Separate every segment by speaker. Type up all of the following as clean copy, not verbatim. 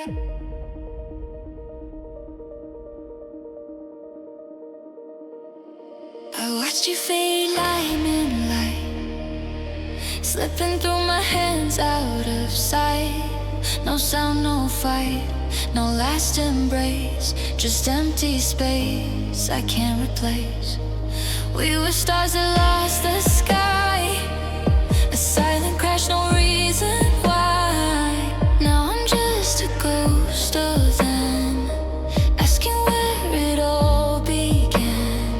Speaker 1: I watched you fade line in light, slipping through my hands out of sight. No sound, no fight, no last embrace, just empty space I can't replace. We were stars that lost the sky, a silent crash, no reason why. Now I'm just a ghost of then, asking where it all began.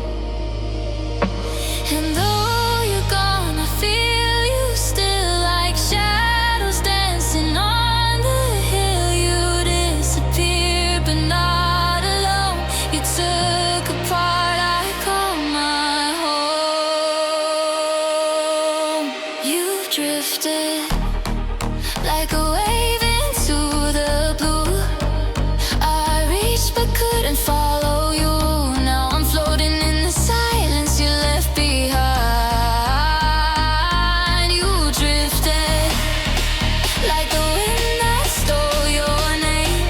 Speaker 1: And though you're gone, I feel you still, like shadows dancing on the hill. You disappeared, but not alone. You took a part I call my home. You drifted like a wave into the blue. I reached but couldn't follow you. Now I'm floating in the silence you left behind. You drifted like the wind that stole your name,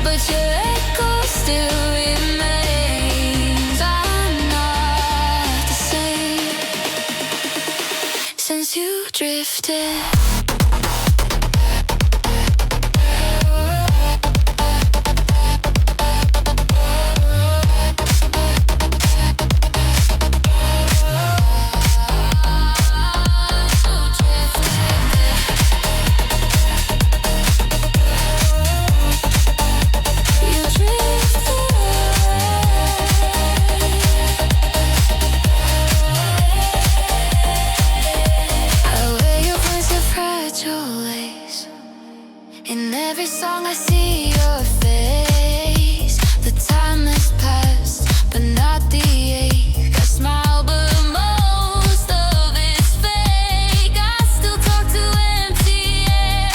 Speaker 1: but your echo still remains. I'm not the same since you drifted. In every song I see your face. The time has passed, but not the ache. I smile, but most of it's fake. I still talk to empty air,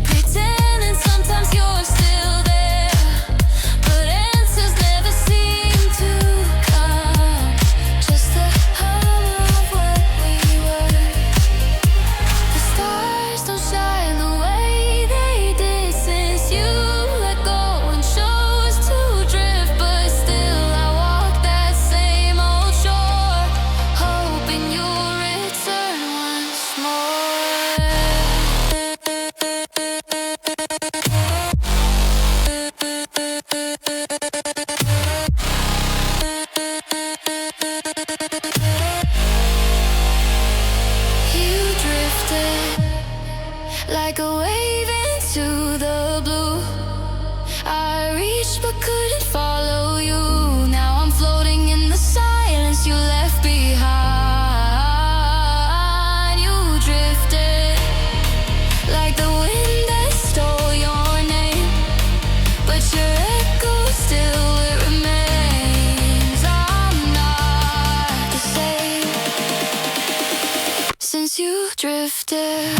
Speaker 1: pretending sometimes you're still there, but answers never seem to come. Just the hum of what we were. The stars don't shine the way they did since you let go and chose to drift. But still I walk that same old shore, hoping you'll return once more. You drifted like a wave into the blue. I reached but couldn't follow you. Now I'm floating in the silence you left behind. You drifted like the wind that stole your name, but your echo still it remains. I'm not the same since you drifted.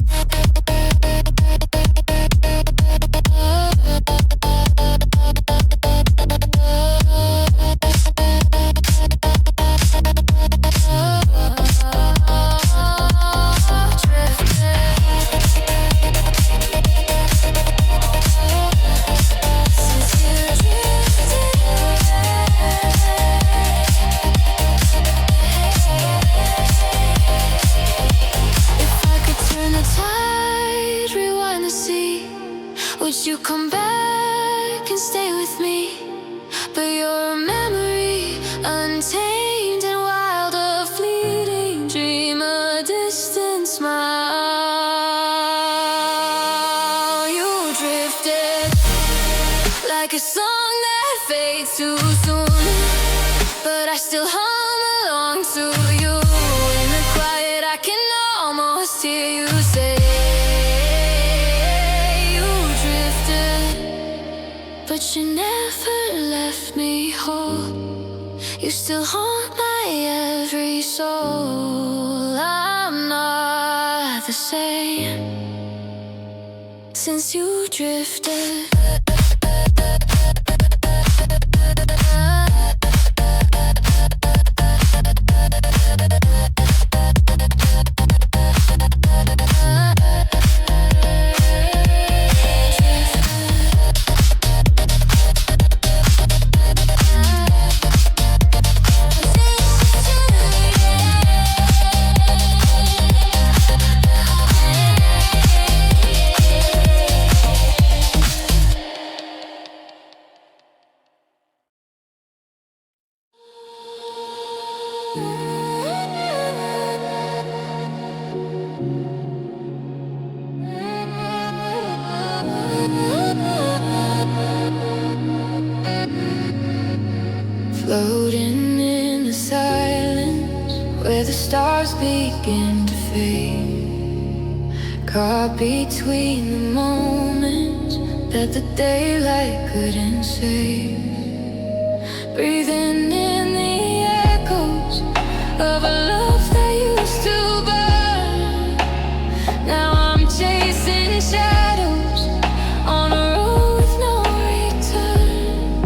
Speaker 1: If I could turn the tide, rewind the sea, would you come back and stay with me? But you're a memory, untamed and wild, a fleeting dream, a distant smile. You drifted like a song that fades too soon, but I still hum along to you. In the quiet I can almost hear you say. You drifted, but you never left me whole. You still haunt my every soul. I'm not the same since you drifted. Drifted. stars begin to fade, caught between the moments that the daylight couldn't save. Breathing in the echoes of a love that used to burn. Now I'm chasing shadows on a road with no return.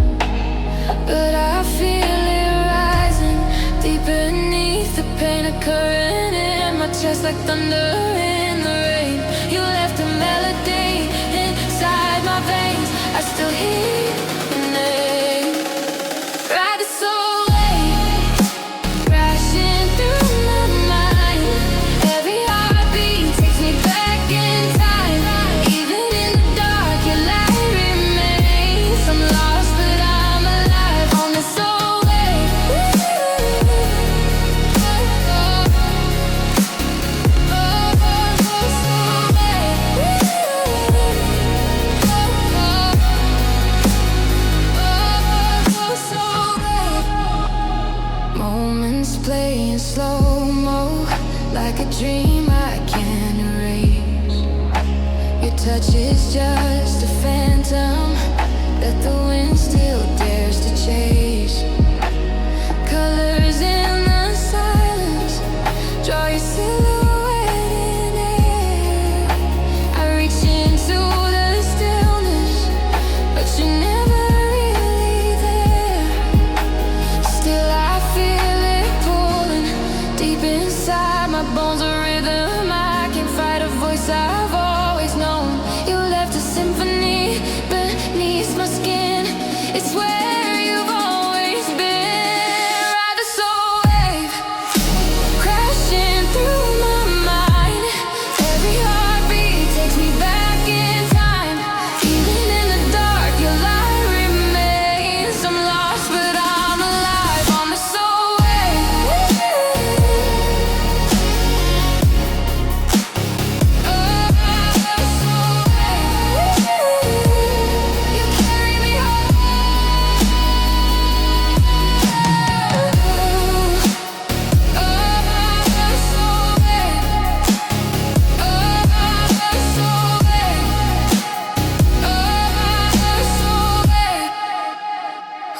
Speaker 1: But I feel it rising deep beneath the pain, a current in my chest like thunder in the rain. You left a melody inside my veins, I still hear your name. Ride the SoulWave, crashing through my mind. Every heartbeat takes me back in time. Even in the dark, your light remains. I'm lost, but I'm alive on the SoulWave. Moments play in slow-mo, like a dream I can't erase. Your touch is just a phantom that the wind still dares to chase. Colors in the silence, draw your silhouette in air. I reach into the stillness, but you're never really there. Still I feel it pulling deep inside my bones, a rhythm I can't fight, a voice I've always known. You left a symphony beneath my skin, it's where you've always been. Ride the SoulWave, crashing through my mind. Every heartbeat takes me back in time. Even in the dark, your light remains. I'm lost, but I'm alive on the SoulWave. You carry me home.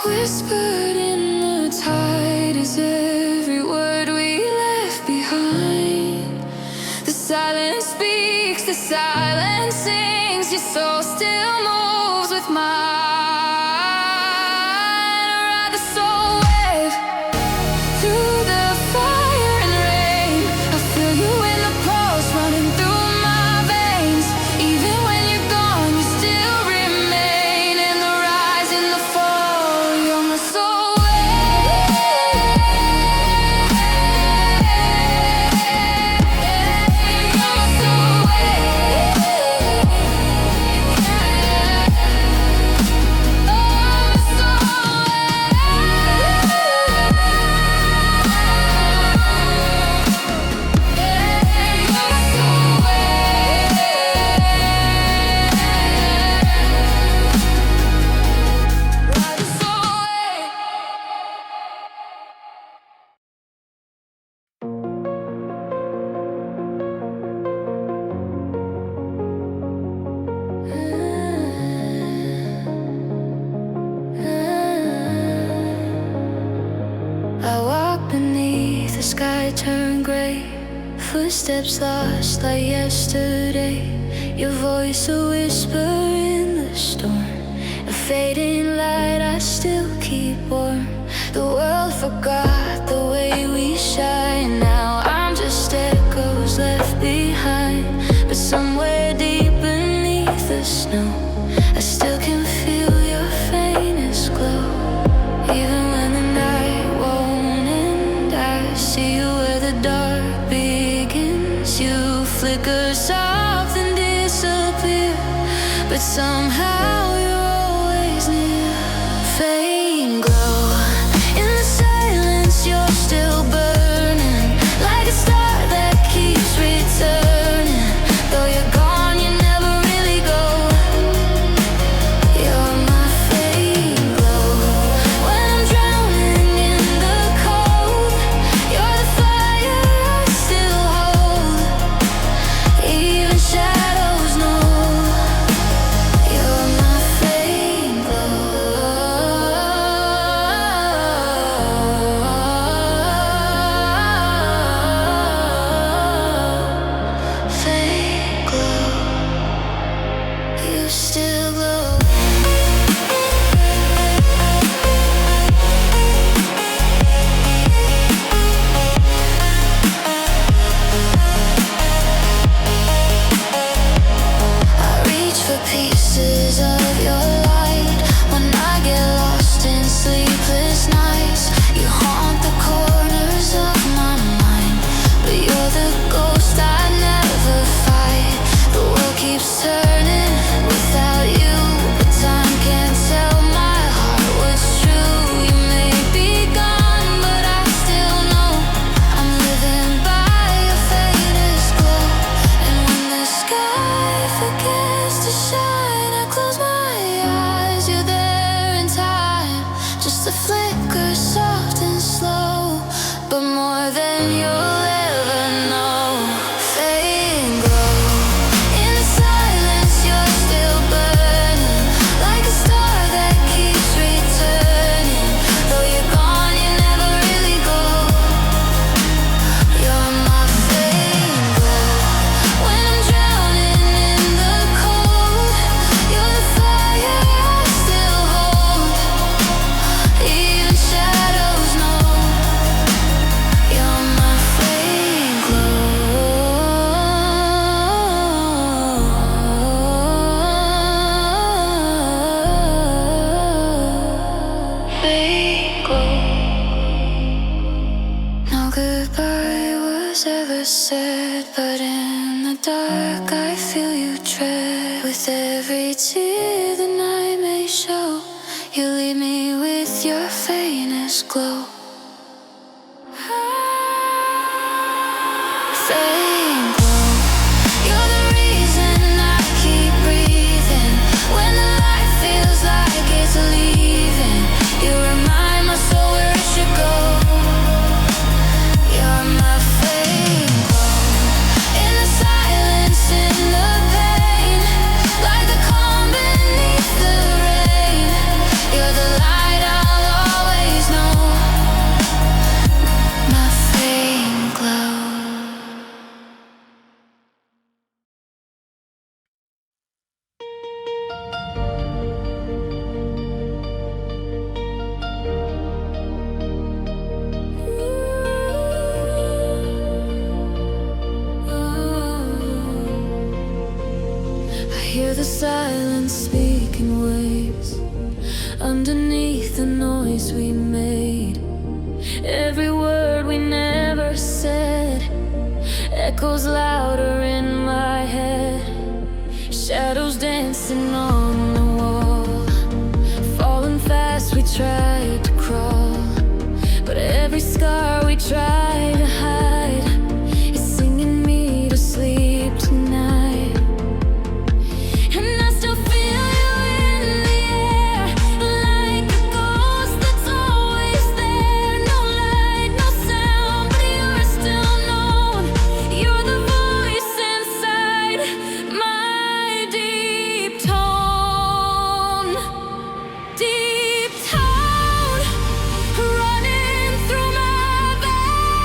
Speaker 1: Whispered in the tide is every word we left behind. The silence speaks, the silence sings. Your soul still moves with mine. Ride the SoulWave through the fire and rain. I feel you in the pulse running through my veins. Even when you're gone, you still remain. In the rise, in the fall, you're my I walk beneath the sky turned gray, footsteps lost like yesterday. Your voice a whisper in the storm, a fading light I still keep warm. The world forgot the way we shine. Now I'm just echoes left behind. But somewhere deep beneath the snow, I still can feel your faintest glow. Even when the night won't end, I see you where the dark begins. You flicker soft and disappear, but somehow you're always near. Faint glow in the silence, you're still burning like a star that keeps returning. Though you're gone, you never really go. You're my faint glow when I'm drowning in the cold. You're the fire you still glow. Pieces of your light when I get lost in sleepless nights. You haunt the corners of my mind, but you're the ghost I never fight. The world keeps turning without you, but time can't tell my heart what's true. You may be gone, but I still know I'm living by your faintest glow. And when the sky forgets to shine, I close my eyes, you're there in time, just a flicker, soft and slow, but more than you'll ever know. Fading glow, in the silence you're still burning, like a star that keeps returning. Though you're gone, you never really go. You're my fading glow, when I'm drowning in the cold. You're the fire I still hold, even shadows know. You're my flame glow. Flame glow. No goodbye was ever said, but in the dark I feel you tread. With every tear the night may show, you leave me with your faintest glow. Flame glow, you're the reason I keep breathing. When the light feels like it's leaving, you remind my soul where it should go. You're my flame glow, in the silence, in the pain, like the calm beneath the rain. You're the light I'll always know. My flame glow. I hear the silence speaking waves underneath the noise we made. Every word we never said echoes louder in my head. Shadows dancing on the wall, falling fast we tried to crawl, but every scar we tried to hide is singing me to sleep tonight. And I still feel you in the air, like a ghost that's always there. No light, no sound, but you're still known. You're the voice inside my deep tone. Deep tone, running through my veins.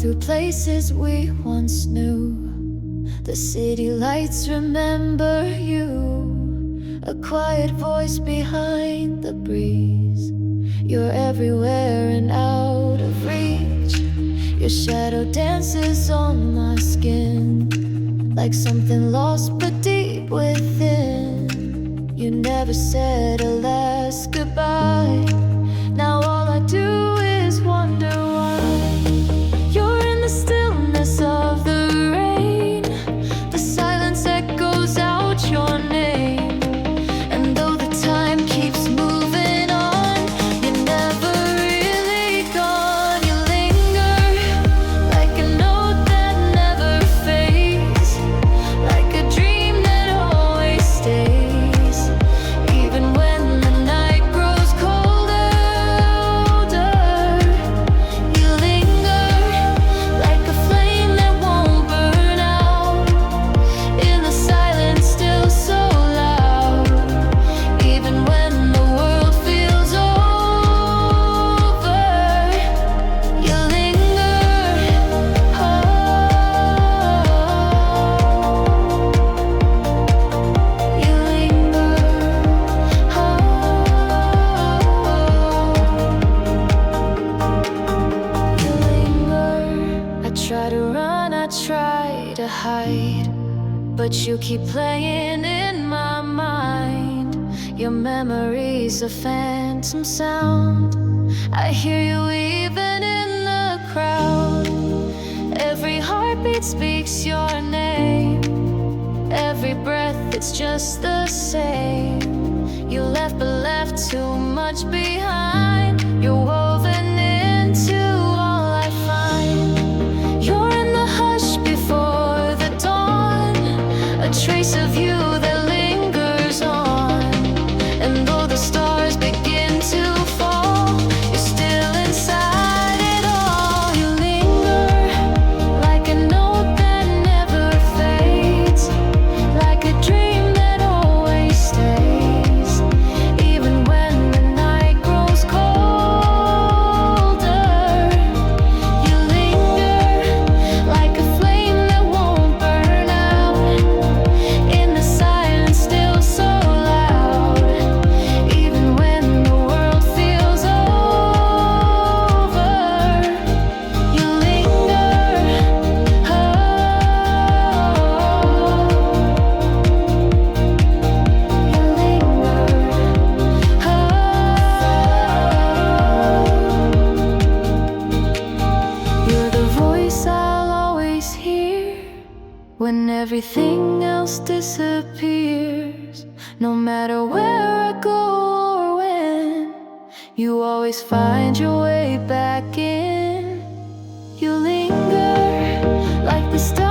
Speaker 1: through places we once knew. The city lights remember you, a quiet voice behind the breeze. You're everywhere and out of reach. Your shadow dances on my skin, like something lost but deep within. You never said a last goodbye. Now all I do is wonder why. You're in the stillness of the rain. The silence echoes out your name. And though the time keeps moving on, you're never really gone. You linger like a note that never fades, like a dream that always stays. Even when the night grows colder, you linger like a flame that won't burn out. In the silence still so loud. Even when the world feels over, you linger. Oh, you linger. You linger. I try to run, I try to hide, but you keep playing in my mind. Your memory's a phantom sound. I hear you even in the crowd. Every heartbeat speaks your name. Every breath, it's just the same. You left but left too much behind. You're woven into all I find. You're in the hush before the dawn, a trace of you that lingers on. And though the stars begin to fall, you're still inside it all. You linger like a note that never fades, like a dream that always stays. Even when the night grows colder, you linger like a flame that won't burn out. In the silence still so loud. Even when the world feels over, you linger. Oh, you linger. You're the voice I'll always hear when everything else disappears. No matter where I go or when, you always find your way back in. You linger like the stars